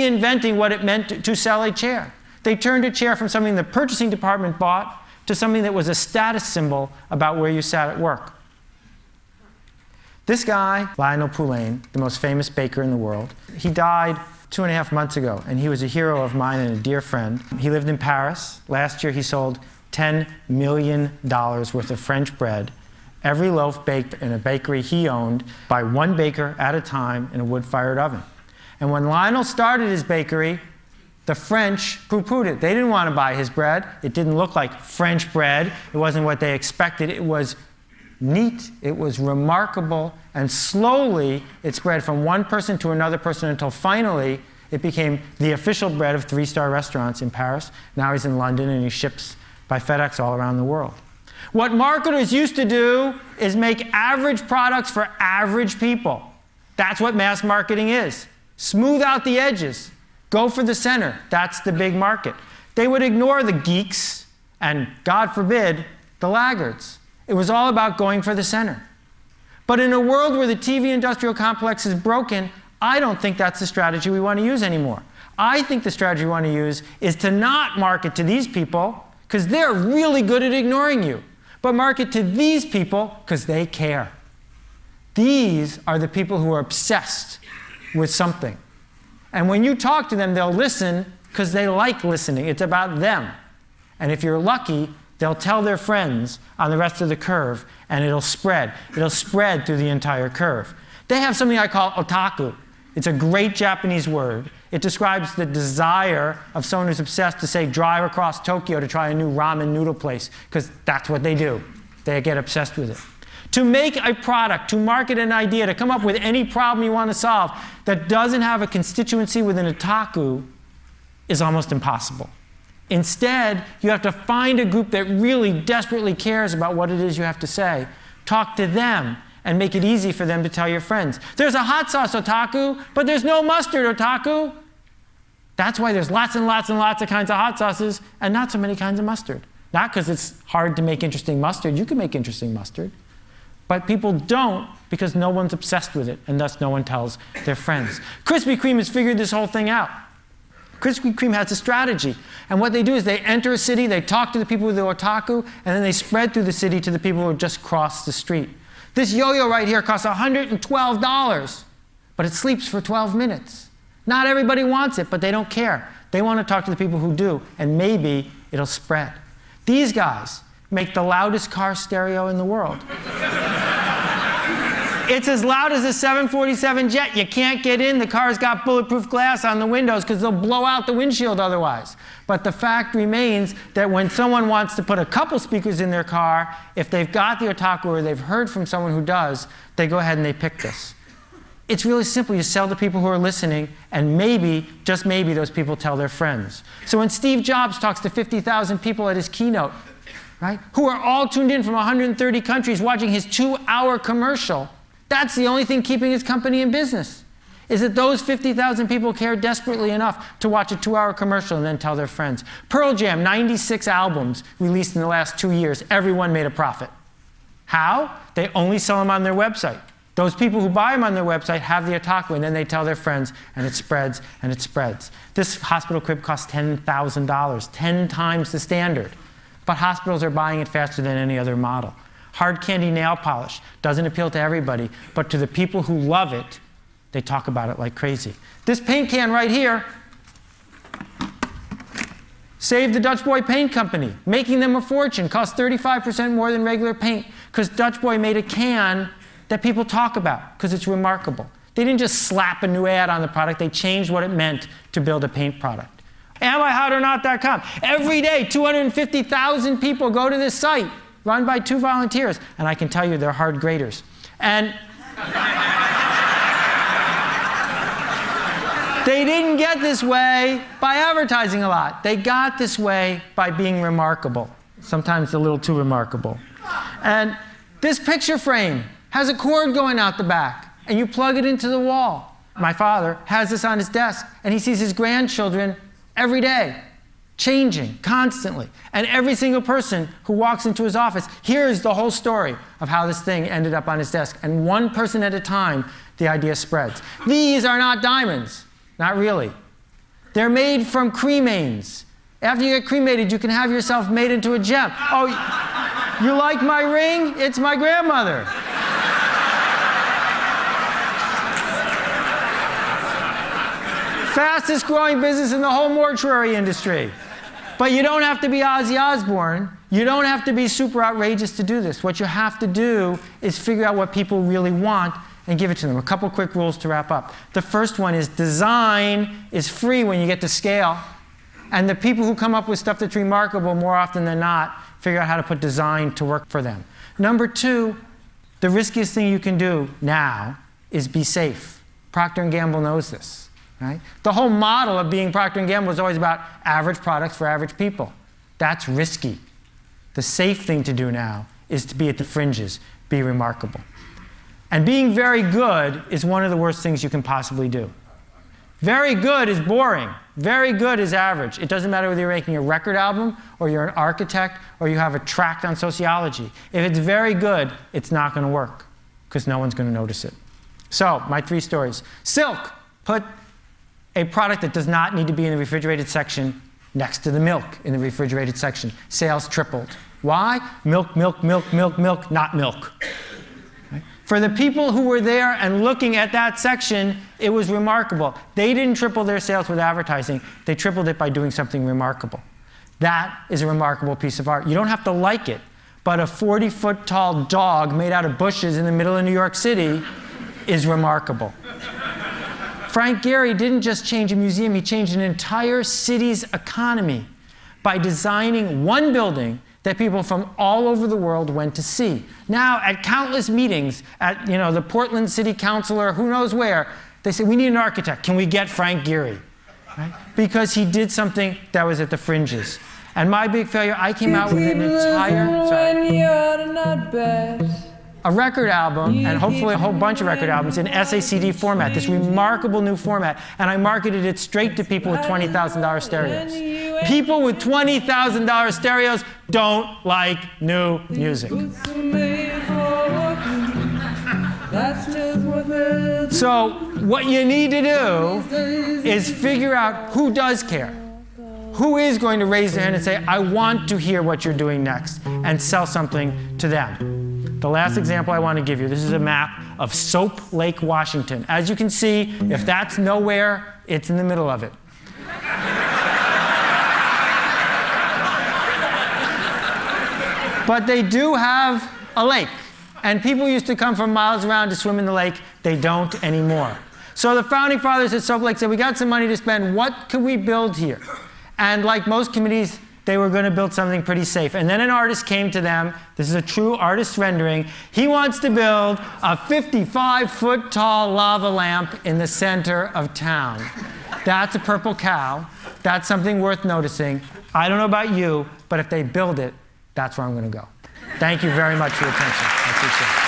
reinventing what it meant to sell a chair. They turned a chair from something the purchasing department bought to something that was a status symbol about where you sat at work. This guy, Lionel Poulain, the most famous baker in the world, he died 2.5 months ago, and he was a hero of mine and a dear friend. He lived in Paris. Last year he sold $10 million worth of French bread, every loaf baked in a bakery he owned by one baker at a time in a wood-fired oven. And when Lionel started his bakery, the French poo-pooed it. They didn't want to buy his bread. It didn't look like French bread. It wasn't what they expected. It was neat. It was remarkable. And slowly, it spread from one person to another person until finally, it became the official bread of 3-star restaurants in Paris. Now he's in London, and he ships by FedEx all around the world. What marketers used to do is make average products for average people. That's what mass marketing is. Smooth out the edges. Go for the center. That's the big market. They would ignore the geeks and, God forbid, the laggards. It was all about going for the center. But in a world where the TV industrial complex is broken, I don't think that's the strategy we want to use anymore. I think the strategy we want to use is to not market to these people, because they're really good at ignoring you, but market to these people because they care. These are the people who are obsessed with something. And when you talk to them, they'll listen because they like listening. It's about them. And if you're lucky, they'll tell their friends on the rest of the curve, and it'll spread. It'll spread through the entire curve. They have something I call otaku. It's a great Japanese word. It describes the desire of someone who's obsessed to, say, drive across Tokyo to try a new ramen noodle place, because that's what they do. They get obsessed with it. To make a product, to market an idea, to come up with any problem you want to solve that doesn't have a constituency within otaku is almost impossible. Instead, you have to find a group that really desperately cares about what it is you have to say. Talk to them and make it easy for them to tell your friends. There's a hot sauce otaku, but there's no mustard otaku. That's why there's lots and lots and lots of kinds of hot sauces and not so many kinds of mustard. Not because it's hard to make interesting mustard. You can make interesting mustard. But people don't because no one's obsessed with it, and thus no one tells their friends. Krispy Kreme has figured this whole thing out. Krispy Kreme has a strategy. And what they do is they enter a city, they talk to the people with the otaku, and then they spread through the city to the people who have just crossed the street. This yo-yo right here costs $112, but it sleeps for 12 minutes. Not everybody wants it, but they don't care. They want to talk to the people who do, and maybe it'll spread. These guys make the loudest car stereo in the world. It's as loud as a 747 jet. You can't get in. The car's got bulletproof glass on the windows because they'll blow out the windshield otherwise. But the fact remains that when someone wants to put a couple speakers in their car, if they've got the otaku or they've heard from someone who does, they go ahead and they pick this. It's really simple. You sell to people who are listening, and maybe, just maybe, those people tell their friends. So when Steve Jobs talks to 50,000 people at his keynote, right, who are all tuned in from 130 countries watching his 2-hour commercial, that's the only thing keeping his company in business, is that those 50,000 people care desperately enough to watch a 2-hour commercial and then tell their friends. Pearl Jam, 96 albums released in the last 2 years. Everyone made a profit. How? They only sell them on their website. Those people who buy them on their website have the otaku, and then they tell their friends, and it spreads, and it spreads. This hospital crib costs $10,000, 10 times the standard. But hospitals are buying it faster than any other model. Hard candy nail polish doesn't appeal to everybody, but to the people who love it, they talk about it like crazy. This paint can right here saved the Dutch Boy Paint Company, making them a fortune. Cost 35% more than regular paint because Dutch Boy made a can that people talk about because it's remarkable. They didn't just slap a new ad on the product. They changed what it meant to build a paint product. AmIHotOrNot.com. Every day, 250,000 people go to this site, run by 2 volunteers, and I can tell you they're hard graders. And they didn't get this way by advertising a lot. They got this way by being remarkable, sometimes a little too remarkable. And this picture frame has a cord going out the back, and you plug it into the wall. My father has this on his desk, and he sees his grandchildren every day, changing constantly. And every single person who walks into his office hears the whole story of how this thing ended up on his desk. And one person at a time, the idea spreads. These are not diamonds. Not really. They're made from cremains. After you get cremated, you can have yourself made into a gem. Oh, you like my ring? It's my grandmother. Fastest growing business in the whole mortuary industry. But you don't have to be Ozzy Osbourne. You don't have to be super outrageous to do this. What you have to do is figure out what people really want and give it to them. A couple quick rules to wrap up. The first one is design is free when you get to scale. And the people who come up with stuff that's remarkable, more often than not, figure out how to put design to work for them. Number two, the riskiest thing you can do now is be safe. Procter & Gamble knows this. Right? The whole model of being Procter & Gamble is always about average products for average people. That's risky. The safe thing to do now is to be at the fringes, be remarkable. And being very good is one of the worst things you can possibly do. Very good is boring. Very good is average. It doesn't matter whether you're making a record album or you're an architect or you have a tract on sociology. If it's very good, it's not going to work because no one's going to notice it. So, my 3 stories. Silk. Put a product that does not need to be in the refrigerated section next to the milk in the refrigerated section. Sales tripled. Why? Milk, milk, milk, milk, milk, not milk. Right? For the people who were there and looking at that section, it was remarkable. They didn't triple their sales with advertising. They tripled it by doing something remarkable. That is a remarkable piece of art. You don't have to like it, but a 40-foot tall dog made out of bushes in the middle of New York City is remarkable. Frank Gehry didn't just change a museum, he changed an entire city's economy by designing one building that people from all over the world went to see. Now, at countless meetings, at the Portland City Council or who knows where, they say, we need an architect. Can we get Frank Gehry? Right? Because he did something that was at the fringes. And my big failure, I came out with an a record album, and hopefully a whole bunch of record albums in SACD format, this remarkable new format, and I marketed it straight to people with $20,000 stereos. People with $20,000 stereos don't like new music. So what you need to do is figure out who does care. Who is going to raise their hand and say, I want to hear what you're doing next, and sell something to them. The last example I want to give you, this is a map of Soap Lake, Washington. As you can see, if that's nowhere, it's in the middle of it. But they do have a lake. And people used to come from miles around to swim in the lake. They don't anymore. So the founding fathers at Soap Lake said, we got some money to spend. What could we build here? And like most committees, they were going to build something pretty safe. And then an artist came to them. This is a true artist rendering. He wants to build a 55-foot tall lava lamp in the center of town. That's a purple cow. That's something worth noticing. I don't know about you, but if they build it, that's where I'm going to go. Thank you very much for your attention. I appreciate it.